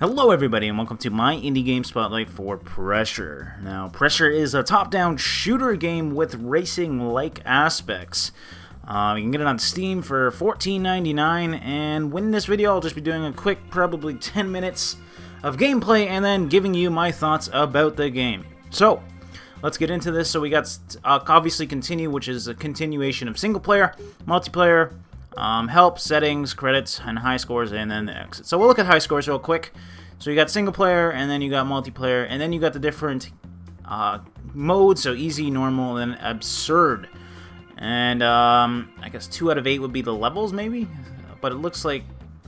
Hello everybody and welcome to my indie game spotlight for Pressure. Now, Pressure is a top-down shooter game with racing-like aspects. You can get it on Steam for $14.99, and in this video I'll just be doing a quick, probably 10 minutes of gameplay and then giving you my thoughts about the game. So, let's get into this. So we got obviously continue, which is a continuation of single player, multiplayer, help, settings, credits, and high scores, and then the exit. So we'll look at high scores real quick. So you got single player, and then you got multiplayer, and then you got the different modes, so easy, normal, and absurd. And I guess 2 out of 8 would be the levels, maybe? But it looks like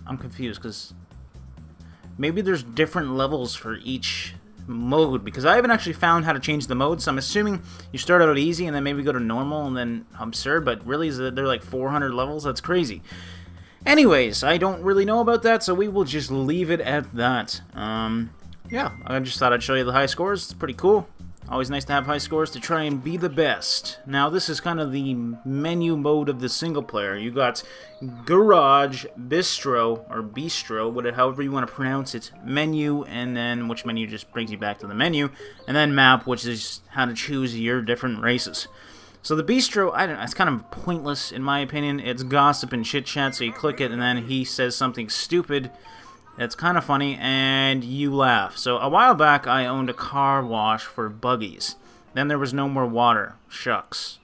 I'm confused, because maybe there's different levels for each mode, because I haven't actually found how to change the mode, so I'm assuming you start out at easy and then maybe go to normal and then absurd, but really they're like 400 levels. That's crazy. Anyways, I don't really know about that, so we will just leave it at that. Yeah, I just thought I'd show you the high scores. It's pretty cool. Always nice to have high scores to try and be the best. Now, this is kind of the menu mode of the single player. You got Garage, Bistro, or Bistro, however you want to pronounce it, Menu, and then which menu just brings you back to the menu, and then Map, which is how to choose your different races. So the Bistro, I don't know, it's kind of pointless in my opinion. It's gossip and chit chat, so you click it, and then he says something stupid. It's kind of funny, and you laugh. So a while back, I owned a car wash for buggies. Then there was no more water. Shucks.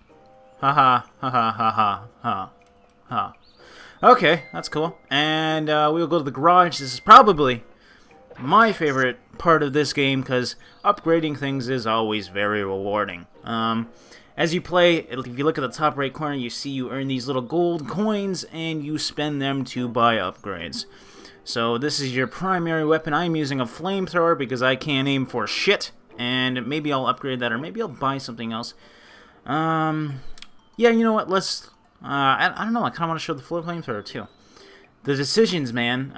Ha ha ha ha ha ha ha ha. Okay, that's cool. And we'll go to the garage. This is probably my favorite part of this game because upgrading things is always very rewarding. As you play, if you look at the top right corner, you see you earn these little gold coins, and you spend them to buy upgrades. So this is your primary weapon. I'm using a flamethrower because I can't aim for shit, and maybe I'll upgrade that, or maybe I'll buy something else. Yeah, you know what? Let's. I don't know. I kind of want to show the flamethrower too. The decisions, man.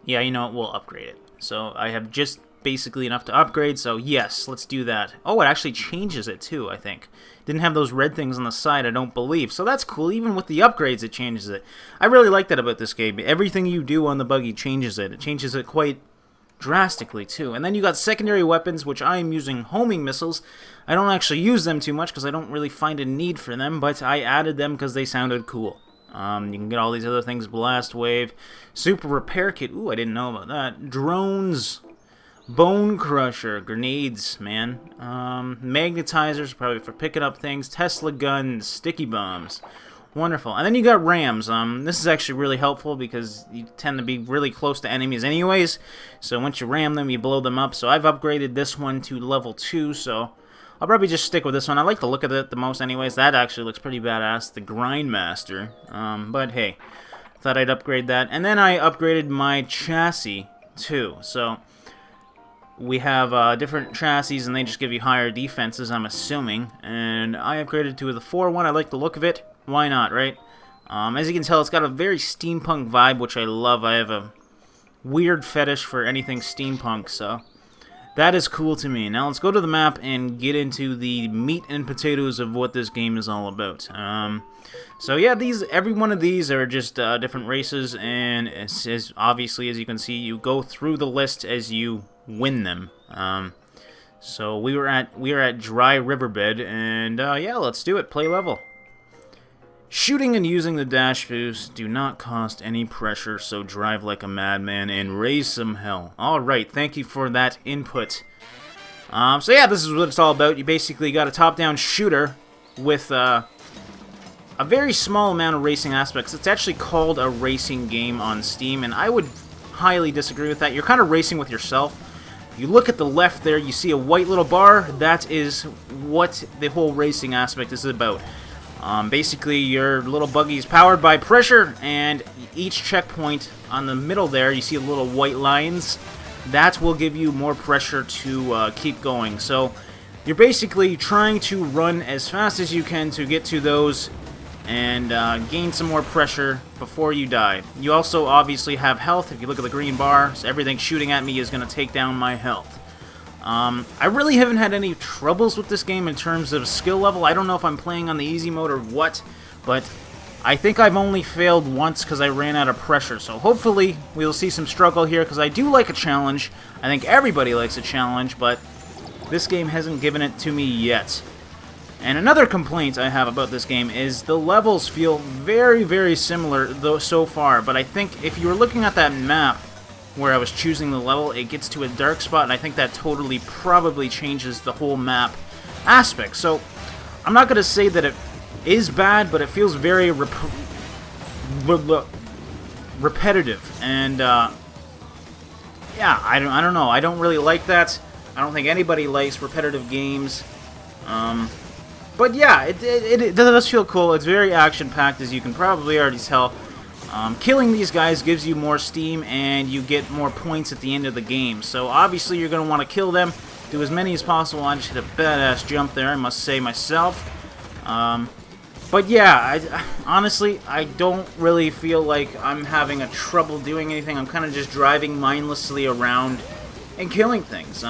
Yeah, you know what? We'll upgrade it. So I have just basically enough to upgrade. So yes, let's do that. Oh, it actually changes it too. I think. Didn't have those red things on the side, I don't believe. So that's cool. Even with the upgrades, it changes it. I really like that about this game. Everything you do on the buggy changes it. It changes it quite drastically, too. And then you got secondary weapons, which I am using homing missiles. I don't actually use them too much because I don't really find a need for them, but I added them because they sounded cool. You can get all these other things. Blast wave, super repair kit. Ooh, I didn't know about that. Drones. Bone crusher, grenades, man. Magnetizers, probably for picking up things. Tesla guns, sticky bombs. Wonderful. And then you got rams. This is actually really helpful because you tend to be really close to enemies anyways. So once you ram them, you blow them up. So I've upgraded this one to level 2, so I'll probably just stick with this one. I like the look of it the most anyways. That actually looks pretty badass, the Grindmaster. But hey, thought I'd upgrade that. And then I upgraded my chassis too. So we have different chassis, and they just give you higher defenses, I'm assuming. And I upgraded to the 4-1. I like the look of it. Why not, right? As you can tell, it's got a very steampunk vibe, which I love. I have a weird fetish for anything steampunk, so that is cool to me. Now let's go to the map and get into the meat and potatoes of what this game is all about. So yeah, every one of these are just different races, and as obviously, as you can see, you go through the list as you win them. So we are at Dry Riverbed, and yeah, let's do it. Play level. Shooting and using the dash boost do not cost any pressure, so drive like a madman and raise some hell. Alright, thank you for that input. So yeah, this is what it's all about. You basically got a top-down shooter with a very small amount of racing aspects. It's actually called a racing game on Steam, and I would highly disagree with that. You're kind of racing with yourself. You look at the left there, you see a white little bar. That is what the whole racing aspect is about. Basically, your little buggy is powered by pressure, and each checkpoint on the middle there, you see the little white lines. That will give you more pressure to keep going. So you're basically trying to run as fast as you can to get to those and gain some more pressure before you die. You also obviously have health. If you look at the green bar, so everything shooting at me is going to take down my health. I really haven't had any troubles with this game in terms of skill level. I don't know if I'm playing on the easy mode or what, but I think I've only failed once because I ran out of pressure, so hopefully we'll see some struggle here, because I do like a challenge. I think everybody likes a challenge, but this game hasn't given it to me yet. And another complaint I have about this game is the levels feel very, very similar though so far, but I think if you were looking at that map where I was choosing the level, it gets to a dark spot, and I think that totally probably changes the whole map aspect. So I'm not going to say that it is bad, but it feels very repetitive, and yeah, I don't know. I don't really like that. I don't think anybody likes repetitive games. But yeah, it does feel cool. It's very action-packed, as you can probably already tell. Killing these guys gives you more steam, and you get more points at the end of the game. So obviously you're going to want to kill them, do as many as possible. I just hit a badass jump there, I must say myself. But yeah, honestly, I don't really feel like I'm having a trouble doing anything. I'm kind of just driving mindlessly around and killing things.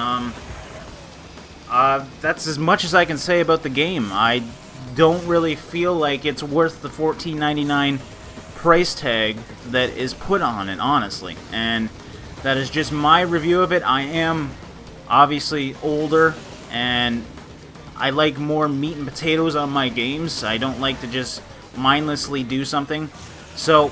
That's as much as I can say about the game. I don't really feel like it's worth the $14.99 price tag that is put on it, honestly. And that is just my review of it. I am obviously older, and I like more meat and potatoes on my games. I don't like to just mindlessly do something. So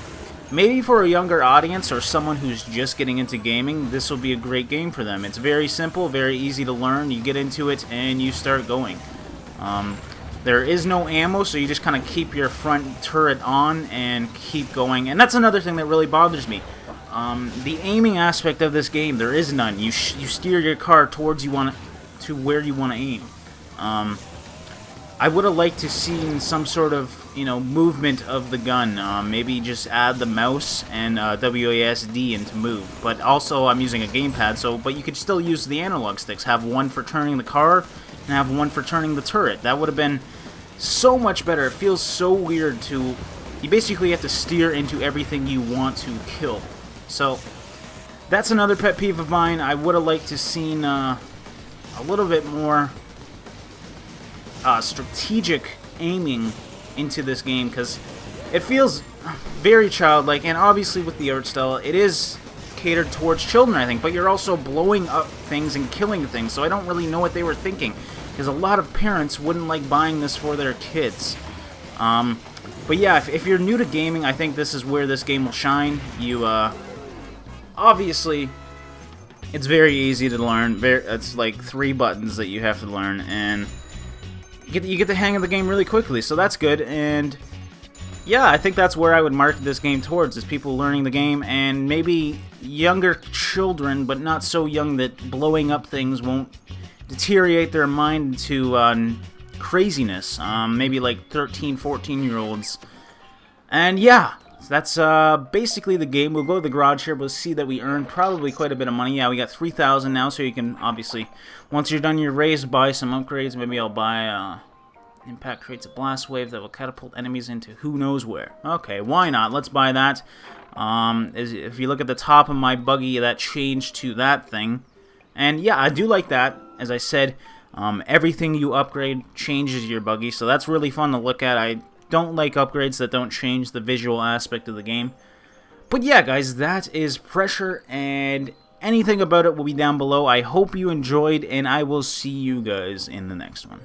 maybe for a younger audience or someone who's just getting into gaming, this will be a great game for them. It's very simple, very easy to learn. You get into it and you start going. There is no ammo, so you just kind of keep your front turret on and keep going. And that's another thing that really bothers me. The aiming aspect of this game, there is none. You steer your car towards to where you want to aim. I would have liked to seen some sort of, movement of the gun. Maybe just add the mouse and WASD into move. But also, I'm using a gamepad, but you could still use the analog sticks. Have one for turning the car and have one for turning the turret. That would have been so much better. It feels so weird to... You basically have to steer into everything you want to kill. So, that's another pet peeve of mine. I would have liked to seen a little bit more strategic aiming into this game, because it feels very childlike, and obviously with the art style, it is catered towards children, I think, but you're also blowing up things and killing things, so I don't really know what they were thinking, because a lot of parents wouldn't like buying this for their kids. But yeah, if you're new to gaming, I think this is where this game will shine. You, obviously, it's very easy to learn. It's like 3 buttons that you have to learn, and you get the hang of the game really quickly, so that's good. And yeah, I think that's where I would market this game towards, is people learning the game, and maybe younger children, but not so young that blowing up things won't deteriorate their mind into craziness. Maybe like 13, 14-year-olds. And yeah, that's basically the game. We'll go to the garage here. We'll see that we earned probably quite a bit of money. Yeah, we got 3,000 now, so you can obviously, once you're done your race, buy some upgrades. Maybe I'll buy impact creates a blast wave that will catapult enemies into who knows where. Okay, why not? Let's buy that. If you look at the top of my buggy, that changed to that thing. And yeah, I do like that. As I said, everything you upgrade changes your buggy, so that's really fun to look at. I don't like upgrades that don't change the visual aspect of the game. But yeah, guys, that is Pressure, and anything about it will be down below. I hope you enjoyed, and I will see you guys in the next one.